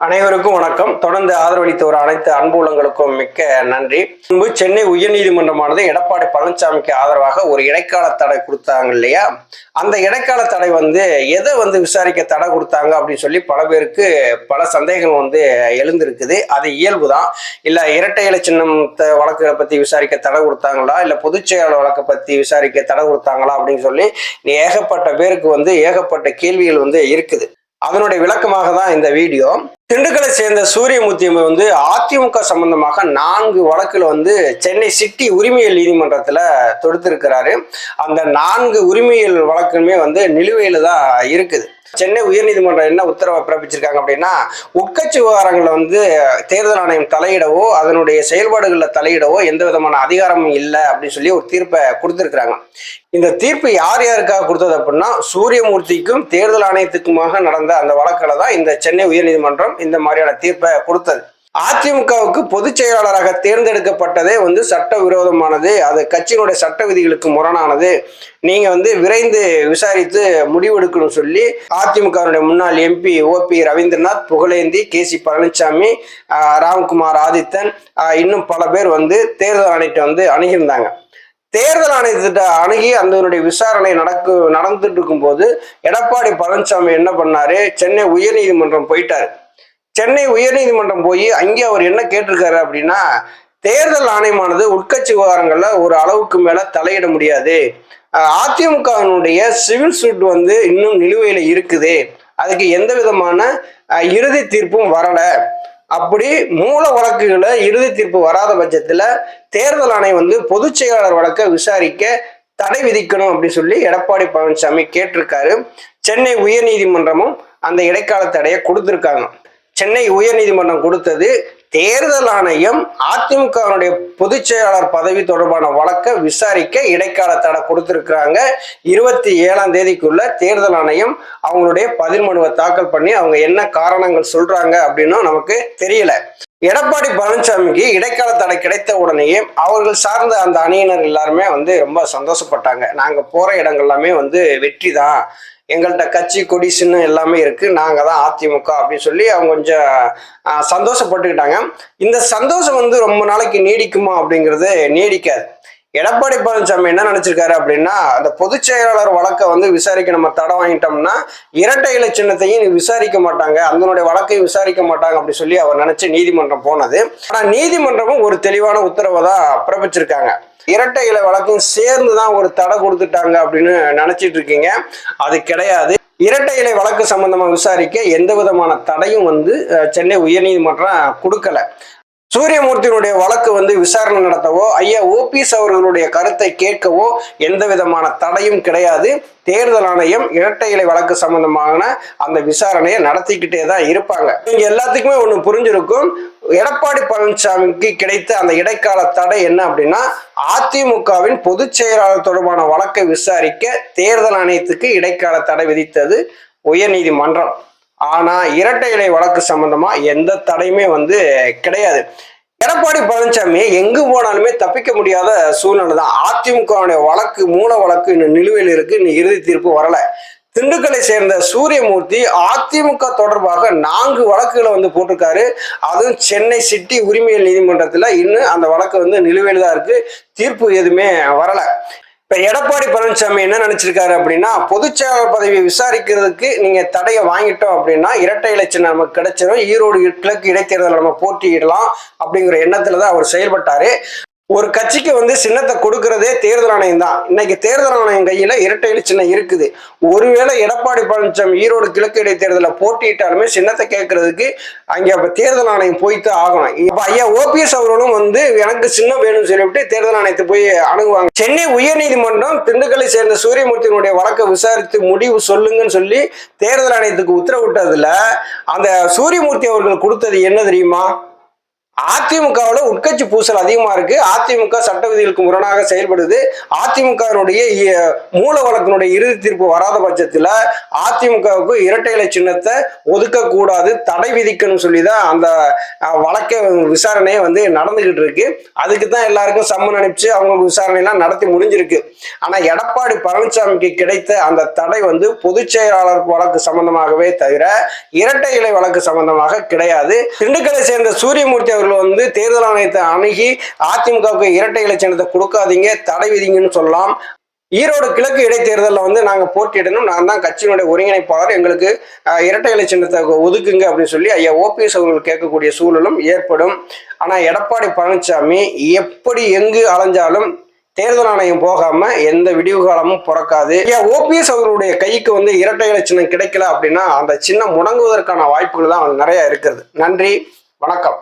அனைவருக்கும் வணக்கம். தொடர்ந்து ஆதரவளித்த ஒரு அனைத்து அன்பு உள்ளங்களுக்கும் மிக்க நன்றி. முன்பு சென்னை உயர்நீதிமன்றமானது எடப்பாடி பழனிசாமிக்கு ஆதரவாக ஒரு இடைக்கால தடை கொடுத்தாங்க இல்லையா? அந்த இடைக்கால தடை எதை விசாரிக்க தடை கொடுத்தாங்க அப்படின்னு சொல்லி பல பேருக்கு பல சந்தேகங்கள் எழுந்திருக்குது. அது இயல்புதான். இல்ல இரட்டை இலை சின்னம் வழக்குகளை பத்தி விசாரிக்க தடை கொடுத்தாங்களா, இல்ல பொதுச் செயலாளர் வழக்கை பத்தி விசாரிக்க தடை கொடுத்தாங்களா அப்படின்னு சொல்லி ஏகப்பட்ட பேருக்கு ஏகப்பட்ட கேள்விகள் இருக்குது. அதனுடைய விளக்கமாக தான் இந்த வீடியோ. திண்டுக்கலை சேர்ந்த சூரியமூர்த்தி அதிமுக சம்பந்தமாக 4 வழக்குல சென்னை சிட்டி உரிமையியல் நீதிமன்றத்துல தொடுத்திருக்கிறாரு. அந்த 4 உரிமையியல் வழக்குமே நிலுவையில தான் இருக்குது. சென்னை உயர்நீதிமன்றம் என்ன உத்தரவை பிறப்பிச்சிருக்காங்க அப்படின்னா, உட்கட்சி விவகாரங்களை தேர்தல் ஆணையம் தலையிடவோ அதனுடைய செயல்பாடுகளில் தலையிடவோ எந்த விதமான அதிகாரமும் இல்லை அப்படின்னு சொல்லி ஒரு தீர்ப்பை கொடுத்திருக்கிறாங்க. இந்த தீர்ப்பு யார் யாருக்காக கொடுத்தது அப்படின்னா, சூரியமூர்த்திக்கும் தேர்தல் ஆணையத்துக்குமாக நடந்த அந்த வழக்கில் தான் இந்த சென்னை உயர்நீதிமன்றம் இந்த மாதிரியான தீர்ப்பை கொடுத்தது. அதிமுகவுக்கு பொதுச் செயலாளராக தேர்ந்தெடுக்கப்பட்டதே சட்ட விரோதமானது, அது கட்சியினுடைய சட்ட விதிகளுக்கு முரணானது, நீங்க விரைந்து விசாரித்து முடிவெடுக்கணும் சொல்லி அதிமுகவுடைய முன்னாள் MP OP Rabindranath, Pugazhendhi, KC. Palaniswami, Ramkumar Adithan, இன்னும் பல பேர் தேர்தல் ஆணையத்தை அணுகியிருந்தாங்க. தேர்தல் ஆணையத்திட்ட அணுகி அதனுடைய விசாரணை நடந்துட்டு இருக்கும் போது எடப்பாடி பழனிசாமி என்ன பண்ணாரு, சென்னை உயர்நீதிமன்றம் போயிட்டாரு. சென்னை உயர்நீதிமன்றம் போய் அங்கே அவர் என்ன கேட்டிருக்காரு அப்படின்னா, தேர்தல் ஆணையமானது உட்கட்சி விவகாரங்கள்ல ஒரு அளவுக்கு மேல தலையிட முடியாது, அதிமுகவினுடைய சிவில் சூட் இன்னும் நிலுவையில இருக்குது, அதுக்கு எந்த விதமான இறுதி தீர்ப்பும் வரல, அப்படி மூல வழக்குகளை இறுதி தீர்ப்பு வராத பட்சத்துல தேர்தல் ஆணையம் பொதுச் செயலாளர் வழக்கை விசாரிக்க தடை விதிக்கணும் அப்படின்னு சொல்லி எடப்பாடி பழனிசாமி கேட்டிருக்காரு. சென்னை உயர்நீதிமன்றமும் அந்த இடைக்கால தடையை கொடுத்திருக்காங்க. சென்னை உயர்நீதிமன்றம் கொடுத்தது, தேர்தல் ஆணையம் அதிமுகவினுடைய பொதுச் செயலாளர் பதவி தொடர்பான வழக்கை விசாரிக்க இடைக்கால தடை கொடுத்திருக்கிறாங்க. 27ஆம் தேதிக்குள்ள தேர்தல் ஆணையம் அவங்களுடைய பதில் மனுவை தாக்கல் பண்ணி அவங்க என்ன காரணங்கள் சொல்றாங்க அப்படின்னு நமக்கு தெரியல. எடப்பாடி பழனிசாமிக்கு இடைக்கால தடை கிடைத்த உடனேயே அவர்கள் சார்ந்த அந்த அணியினர் எல்லாருமே ரொம்ப சந்தோஷப்பட்டாங்க. நாங்க போற இடங்கள் எல்லாமே வெற்றி தான், எங்கள்கிட்ட கட்சி கொடி சின்னம் எல்லாமே இருக்கு, நாங்க தான் அதிமுக அப்படின்னு சொல்லி அவங்க கொஞ்சம் சந்தோஷப்பட்டுக்கிட்டாங்க. இந்த சந்தோஷம் ரொம்ப நாளைக்கு நீடிக்குமா அப்படிங்கிறது நீடிக்காது. எடப்பாடி பழனிசாமி என்ன நினைச்சிருக்காரு அப்படின்னா, அந்த பொதுச் செயலாளர் வழக்கை விசாரிக்க நம்ம தடை வாங்கிட்டோம்னா இரட்டை இலை சின்னத்தையும் விசாரிக்க மாட்டாங்க, அதனுடைய வழக்கை விசாரிக்க மாட்டாங்க அப்படி சொல்லி அவர் நினைச்சு நீதிமன்றம் போனது. ஆனா நீதிமன்றமும் ஒரு தெளிவான உத்தரவை தான் பிறப்பிச்சிருக்காங்க. இரட்டை இலை வழக்கும் சேர்ந்துதான் ஒரு தடை கொடுத்துட்டாங்க அப்படின்னு நினைச்சிட்டு இருக்கீங்க, அது கிடையாது. இரட்டை இலை வழக்கு சம்பந்தமா விசாரிக்க எந்த விதமான தடையும் சென்னை உயர்நீதிமன்றம் கொடுக்கல. சூரியமூர்த்தியினுடைய வழக்கு விசாரணை நடத்தவோ ஐயா ஓபிஎஸ் அவர்களுடைய கருத்தை கேட்கவோ எந்த விதமான தடையும் கிடையாது. தேர்தல் ஆணையம் இரட்டை இலை வழக்கு சம்பந்தமான அந்த விசாரணையை நடத்திக்கிட்டே தான் இருப்பாங்க. நீங்க எல்லாத்துக்குமே ஒண்ணு புரிஞ்சிருக்கும், எடப்பாடி பழனிசாமிக்கு கிடைத்த அந்த இடைக்கால தடை என்ன அப்படின்னா, அதிமுகவின் பொதுச் செயலாளர் தொடர்பான வழக்கை விசாரிக்க தேர்தல் ஆணையத்துக்கு இடைக்கால தடை விதித்தது உயர்நீதிமன்றம். ஆனா இரட்டை இலை வழக்கு சம்பந்தமா எந்த தடையுமே கிடையாது. எடப்பாடி பழனிசாமி எங்கு போனாலுமே தப்பிக்க முடியாத சூழ்நிலை தான். அதிமுகவுடைய வழக்கு மூல வழக்கு இன்னும் நிலுவையில் இருக்கு, இன்னும் இறுதி தீர்ப்பு வரல. திண்டுக்கலை சேர்ந்த சூரியமூர்த்தி அதிமுக தொடர்பாக 4 வழக்குகளை போட்டிருக்காரு. அதுவும் சென்னை சிட்டி உரிமையியல் நீதிமன்றத்துல இன்னும் அந்த வழக்கு நிலுவையில் தான் இருக்கு, தீர்ப்பு எதுவுமே வரல. இப்ப எடப்பாடி பழனிசாமி என்ன நினைச்சிருக்காரு அப்படின்னா, பொதுச் செயலாளர் பதவியை விசாரிக்கிறதுக்கு நீங்க தடையை வாங்கிட்டோம் அப்படின்னா இரட்டை இலை சின்னம் நமக்கு கிடைச்சிடும், ஈரோடு கிழக்கு இடைத்தேர்தல் நம்ம போட்டியிடலாம் அப்படிங்கிற எண்ணத்துலதான் அவர் செயல்பட்டாரு. ஒரு கட்சிக்கு சின்னத்தை கொடுக்கறதே தேர்தல் ஆணையம் தான். இன்னைக்கு தேர்தல் ஆணையம் கையில இரட்டை இலை சின்னம் இருக்குது. ஒருவேளை எடப்பாடி பழனிசாமி ஈரோடு கிழக்கு இடைத்தேர்தலில் போட்டியிட்டாலுமே சின்னத்தை கேட்கறதுக்கு அங்கே அப்ப தேர்தல் ஆணையம் போய்த்து ஆகணும். இப்ப ஐயா ஓபிஎஸ் அவர்களும் எனக்கு சின்னம் வேணும்னு சொல்லிவிட்டு தேர்தல் ஆணையத்தை போய் அணுகுவாங்க. சென்னை உயர்நீதிமன்றம் திண்டுக்கலை சேர்ந்த சூரியமூர்த்தியினுடைய வழக்கை விசாரித்து முடிவு சொல்லுங்கன்னு சொல்லி தேர்தல் ஆணையத்துக்கு உத்தரவிட்டதுல அந்த சூரியமூர்த்தி அவர்கள் கொடுத்தது என்ன தெரியுமா? அதிமுகவில் உட்கட்சி பூசல் அதிகமா இருக்கு. அதிமுக சட்ட விதிகளுக்கு முரணாக செயல்படுது. அதிமுகவினுடைய மூல வழக்கினுடைய இறுதி தீர்ப்பு வராத பட்சத்தில் அதிமுகவுக்கு இரட்டை இலை சின்னத்தை ஒதுக்க கூடாது, தடை விதிக்கணும்னு சொல்லிதான் அந்த வழக்க விசாரணையை வந்து நடந்துகிட்டு இருக்கு. அதுக்கு தான் எல்லாருக்கும் சம்மன் அனுப்பிச்சு அவங்க விசாரணை எல்லாம் நடத்தி முடிஞ்சிருக்கு. ஆனா எடப்பாடி பழனிசாமிக்கு கிடைத்த அந்த தடை வந்து பொதுச் செயலாளர் வழக்கு சம்பந்தமாகவே தவிர இரட்டை இலை வழக்கு சம்பந்தமாக கிடையாது. திண்டுக்கலை சேர்ந்த சூரியமூர்த்தி அவர்கள் வந்து தேர்தல் ஆணையத்தை அணுகி அதிமுகவுக்கு இரட்டை இலை சின்னத்தை கொடுக்காதீங்க, தடை விதிங்கன்னு சொல்லலாம். ஈரோடு கிழக்கு இடைத்தேர்தலில் வந்து நாங்கள் போட்டியிடணும், நான் தான் கட்சியினுடைய ஒருங்கிணைப்பாளர், எங்களுக்கு இரட்டை இலை சின்னத்தை ஒதுக்குங்க அப்படின்னு சொல்லி ஐயா ஓபிஎஸ் அவர்கள் கேட்கக்கூடிய சூழலும் ஏற்படும். ஆனால் எடப்பாடி பழனிசாமி எப்படி எங்கு அலைஞ்சாலும் தேர்தல் ஆணையம் போகாம எந்த விடிவு காலமும் பிறக்காது. ஓபிஎஸ் அவர்களுடைய கைக்கு வந்து இரட்டை இலை சின்னம் கிடைக்கல அப்படின்னா அந்த சின்னம் முடங்குவதற்கான வாய்ப்புகள் தான் நிறைய இருக்கிறது. நன்றி, வணக்கம்.